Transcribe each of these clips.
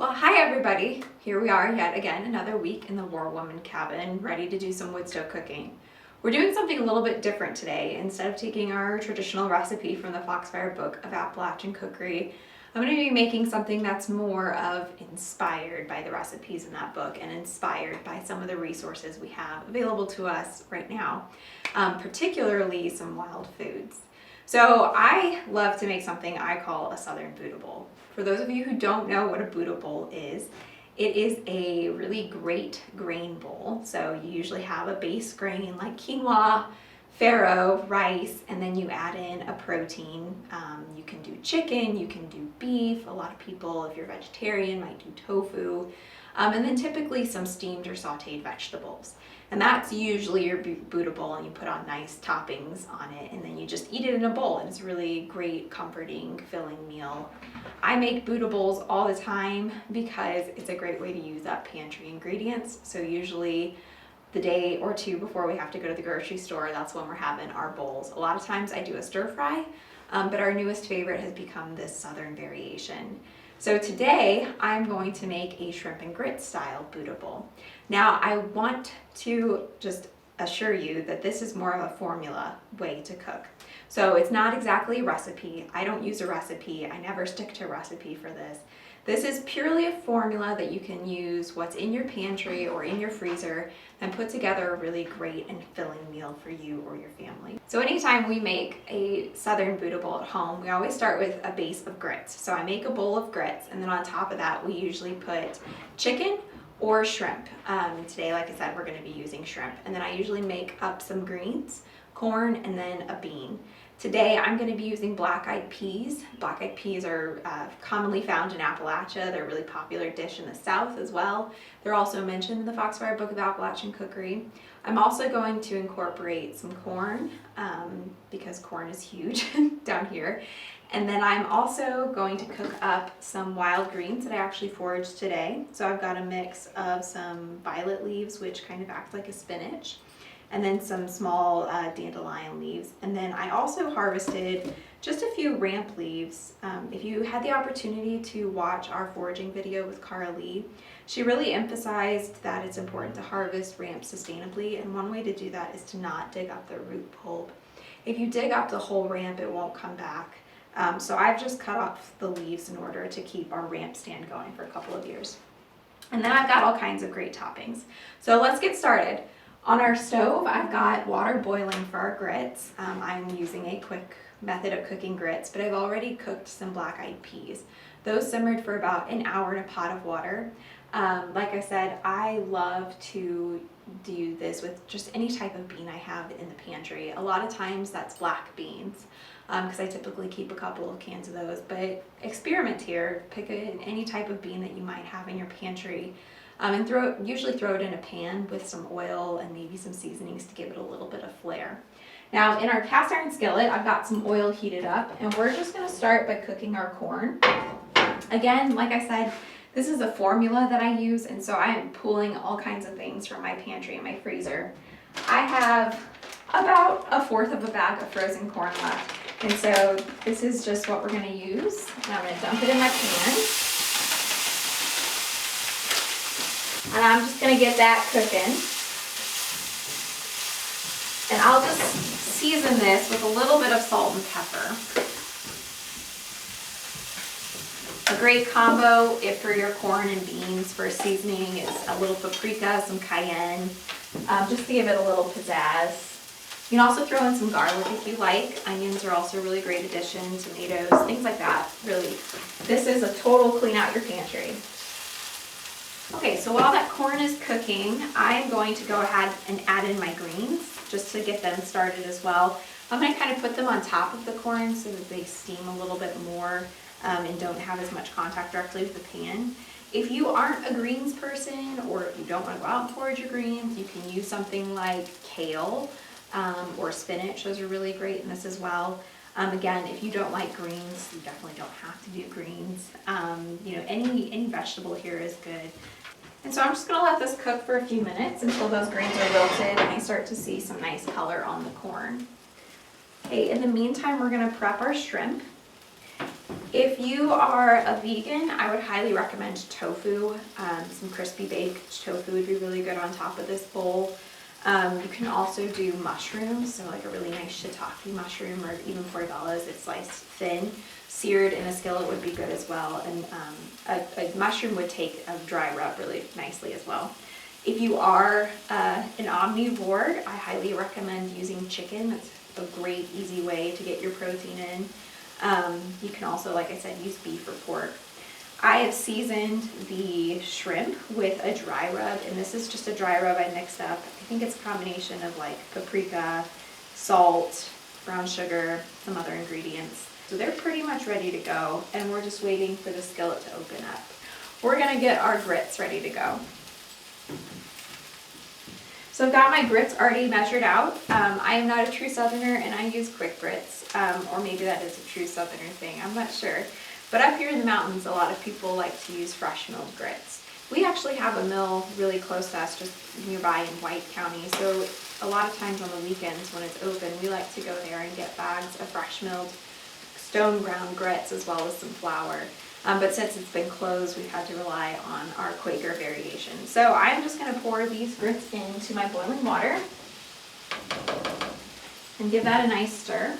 Well, hi everybody. Here we are yet again, another week in the War Woman cabin, ready to do some Woodstove cooking. We're doing something a little bit different today. Instead of taking our traditional recipe from the Foxfire book of Appalachian Cookery, I'm going to be making something that's more of inspired by the recipes in that book and inspired by some of the resources we have available to us right now, particularly some wild foods. So I love to make something I call a Southern Buddha bowl. For those of you who don't know what a Buddha bowl is, it is a really great grain bowl. So you usually have a base grain like quinoa, farro, rice, and then you add in a protein. You can do chicken, you can do beef. A lot of people, if you're vegetarian, might do tofu. And then typically some steamed or sauteed vegetables. And that's usually your Buddha bowl, and you put on nice toppings on it, and then you just eat it in a bowl, and it's a really great, comforting, filling meal. I make Buddha bowls all the time because it's a great way to use up pantry ingredients. So usually the day or two before we have to go to the grocery store, that's when we're having our bowls. A lot of times I do a stir fry, but our newest favorite has become this Southern variation. So today I'm going to make a shrimp and grits style Buddha bowl. Now I want to just assure you that this is more of a formula way to cook. So it's not exactly a recipe. I don't use a recipe. I never stick to a recipe for this. This is purely a formula that you can use what's in your pantry or in your freezer and put together a really great and filling meal for you or your family. So anytime we make a Southern Buddha bowl at home, we always start with a base of grits. So I make a bowl of grits, and then on top of that we usually put chicken or shrimp. Today, like I said, we're going to be using shrimp. And then I usually make up some greens, corn, and then a bean. Today I'm going to be using black-eyed peas. Black-eyed peas are commonly found in Appalachia. They're a really popular dish in the South as well. They're also mentioned in the Foxfire book of Appalachian Cookery. I'm also going to incorporate some corn because corn is huge down here. And then I'm also going to cook up some wild greens that I actually foraged today. So I've got a mix of some violet leaves, which kind of act like a spinach, and then some small dandelion leaves. And then I also harvested just a few ramp leaves. If you had the opportunity to watch our foraging video with Cara Lee, she really emphasized that it's important to harvest ramps sustainably, and one way to do that is to not dig up the root bulb. If you dig up the whole ramp, it won't come back. So I've just cut off the leaves in order to keep our ramp stand going for a couple of years. And then I've got all kinds of great toppings. So let's get started. On our stove, I've got water boiling for our grits. I'm using a quick method of cooking grits, but I've already cooked some black-eyed peas. Those simmered for about an hour in a pot of water. Like I said, I love to do this with just any type of bean I have in the pantry. A lot of times that's black beans, because I typically keep a couple of cans of those, but experiment here. Pick any type of bean that you might have in your pantry. And usually throw it in a pan with some oil and maybe some seasonings to give it a little bit of flair. Now in our cast iron skillet, I've got some oil heated up, and we're just going to start by cooking our corn. Again, like I said, this is a formula that I use, and so I am pulling all kinds of things from my pantry and my freezer. I have about 1/4 of a bag of frozen corn left, and so this is just what we're going to use. And I'm going to dump it in my pan. And I'm just going to get that cooking. And I'll just season this with a little bit of salt and pepper. A great combo if for your corn and beans for seasoning is a little paprika, some cayenne, just to give it a little pizzazz. You can also throw in some garlic if you like. Onions are also a really great addition, tomatoes, things like that. Really, this is a total clean out your pantry. Okay, so while that corn is cooking, I'm going to go ahead and add in my greens just to get them started as well. I'm going to kind of put them on top of the corn so that they steam a little bit more and don't have as much contact directly with the pan. If you aren't a greens person, or if you don't want to go out and forage your greens, you can use something like kale or spinach. Those are really great in this as well. Again, if you don't like greens, you definitely don't have to do greens. Any vegetable here is good. And so I'm just going to let this cook for a few minutes until those grains are wilted and I start to see some nice color on the corn. Okay, in the meantime, we're going to prep our shrimp. If you are a vegan, I would highly recommend tofu. Some crispy baked tofu would be really good on top of this bowl. You can also do mushrooms, so like a really nice shiitake mushroom or even portobellos that's sliced thin. Seared in a skillet would be good as well, and a mushroom would take a dry rub really nicely as well. If you are an omnivore, I highly recommend using chicken. That's a great, easy way to get your protein in. You can also, like I said, use beef or pork. I have seasoned the shrimp with a dry rub, and this is just a dry rub I mixed up. I think it's a combination of like paprika, salt, brown sugar, some other ingredients. So they're pretty much ready to go, and we're just waiting for the skillet to open up. We're gonna get our grits ready to go. So I've got my grits already measured out. I am not a true Southerner and I use quick grits, or maybe that is a true Southerner thing, I'm not sure. But up here in the mountains, a lot of people like to use fresh milled grits. We actually have a mill really close to us, just nearby in White County, so a lot of times on the weekends when it's open, we like to go there and get bags of fresh milled stone ground grits as well as some flour. But since it's been closed, we've had to rely on our Quaker variation. So I'm just going to pour these grits into my boiling water and give that a nice stir.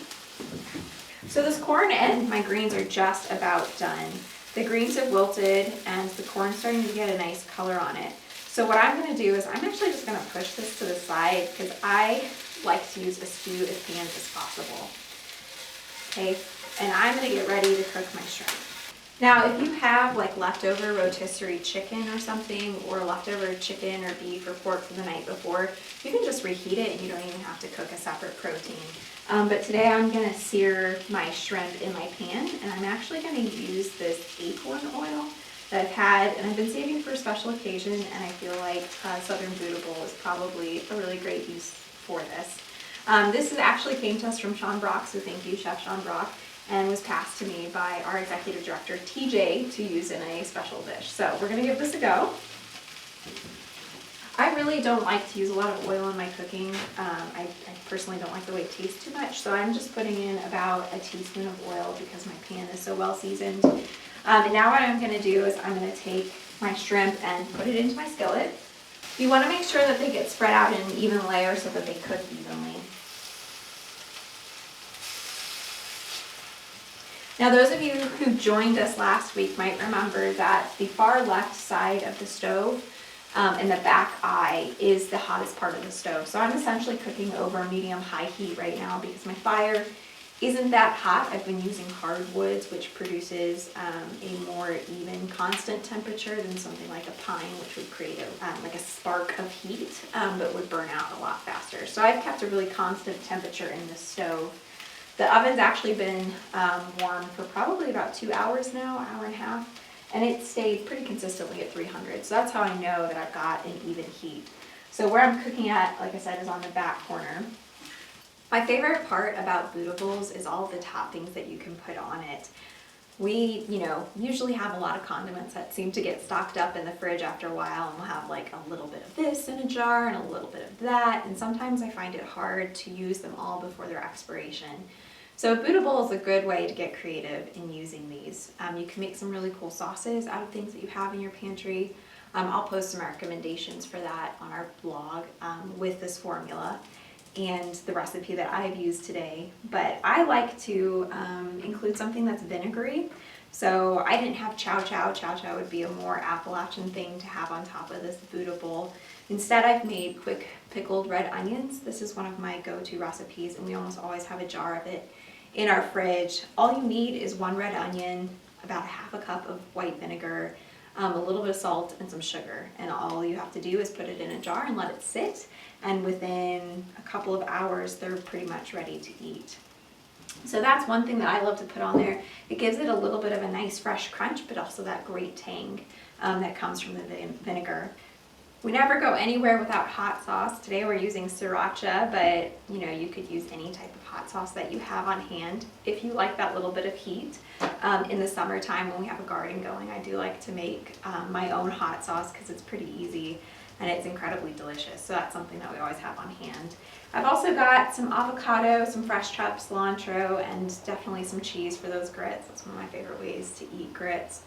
So this corn and my greens are just about done. The greens have wilted and the corn's starting to get a nice color on it. So what I'm going to do is I'm actually just going to push this to the side because I like to use as few pans as possible. Okay, and I'm going to get ready to cook my shrimp. Now, if you have like leftover rotisserie chicken or something, or leftover chicken or beef or pork from the night before, you can just reheat it and you don't even have to cook a separate protein. But today I'm going to sear my shrimp in my pan, and I'm actually going to use this acorn oil that I've had and I've been saving for a special occasion, and I feel like Southern Bootable is probably a really great use for this. This actually came to us from Sean Brock, so thank you, Chef Sean Brock, and was passed to me by our executive director, TJ, to use in a special dish. So we're gonna give this a go. I really don't like to use a lot of oil in my cooking. I personally don't like the way it tastes too much, so I'm just putting in about a teaspoon of oil because my pan is so well seasoned. And now what I'm gonna do is I'm gonna take my shrimp and put it into my skillet. You wanna make sure that they get spread out in an even layer so that they cook evenly. Now, those of you who joined us last week might remember that the far left side of the stove and the back eye is the hottest part of the stove. So I'm essentially cooking over medium-high heat right now because my fire isn't that hot. I've been using hardwoods, which produces a more even, constant temperature than something like a pine, which would create like a spark of heat, but would burn out a lot faster. So I've kept a really constant temperature in the stove. The oven's actually been warm for probably about 2 hours now, hour and a half, and it stayed pretty consistently at 300. So that's how I know that I've got an even heat. So where I'm cooking at, like I said, is on the back corner. My favorite part about Bootables is all of the toppings that you can put on it. We, usually have a lot of condiments that seem to get stocked up in the fridge after a while, and we'll have like a little bit of this in a jar and a little bit of that, and sometimes I find it hard to use them all before their expiration. So Bootable is a good way to get creative in using these. You can make some really cool sauces out of things that you have in your pantry. I'll post some recommendations for that on our blog with this formula and the recipe that I've used today. But I like to include something that's vinegary. So I didn't have chow chow. Chow chow would be a more Appalachian thing to have on top of this Bootable. Instead, I've made quick pickled red onions. This is one of my go-to recipes, and we almost always have a jar of it in our fridge. All you need is 1 red onion, about ½ a cup of white vinegar, a little bit of salt, and some sugar. And all you have to do is put it in a jar and let it sit. And within a couple of hours, they're pretty much ready to eat. So that's one thing that I love to put on there. It gives it a little bit of a nice fresh crunch, but also that great tang that comes from the vinegar. We never go anywhere without hot sauce. Today we're using sriracha, but you could use any type of hot sauce that you have on hand. If you like that little bit of heat, in the summertime when we have a garden going, I do like to make my own hot sauce because it's pretty easy. and it's incredibly delicious. So that's something that we always have on hand. I've also got some avocado, some fresh chopped cilantro, and definitely some cheese for those grits. That's one of my favorite ways to eat grits.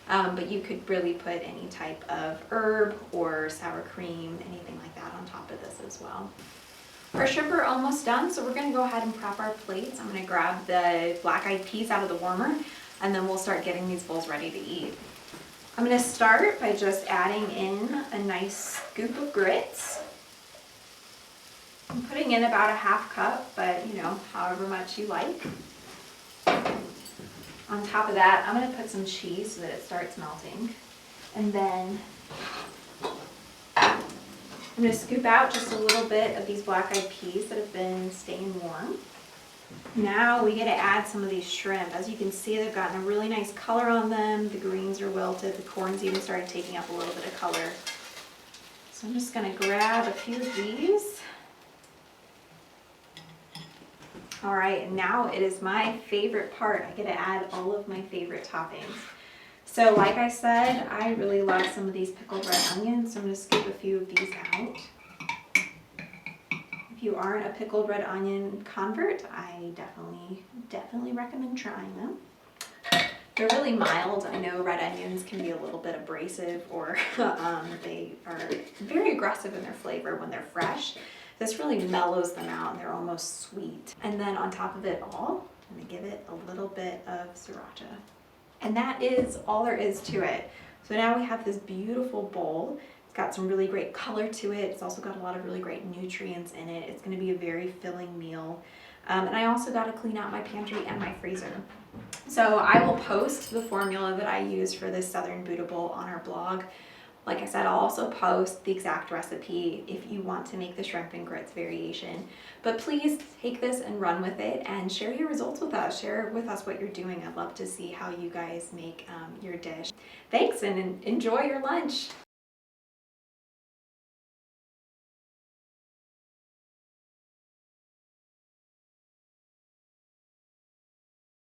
But you could really put any type of herb or sour cream, anything like that on top of this as well. Our shrimp are almost done, so we're gonna go ahead and prep our plates. I'm gonna grab the black-eyed peas out of the warmer, and then we'll start getting these bowls ready to eat. I'm gonna start by just adding in a nice scoop of grits. I'm putting in about a half cup, but you know, however much you like. On top of that, I'm gonna put some cheese so that it starts melting. And then I'm gonna scoop out just a little bit of these black-eyed peas that have been staying warm. Now we get to add some of these shrimp. As you can see, they've gotten a really nice color on them. The greens are wilted, the corn's even started taking up a little bit of color. So I'm just gonna grab a few of these. All right, and now it is my favorite part. I get to add all of my favorite toppings. So like I said, I really love some of these pickled red onions, so I'm gonna scoop a few of these out. If you aren't a pickled red onion convert, I definitely recommend trying them. They're really mild. I know red onions can be a little bit abrasive, or they are very aggressive in their flavor when they're fresh. This really mellows them out and they're almost sweet. And then on top of it all, I'm gonna give it a little bit of sriracha. And that is all there is to it. So now we have this beautiful bowl. It's got some really great color to it. It's also got a lot of really great nutrients in it. It's gonna be a very filling meal. And I also got to clean out my pantry and my freezer. So I will post the formula that I use for this Southern Buddha bowl on our blog. Like I said, I'll also post the exact recipe if you want to make the shrimp and grits variation. But please take this and run with it and share your results with us. Share with us what you're doing. I'd love to see how you guys make your dish. Thanks, and enjoy your lunch.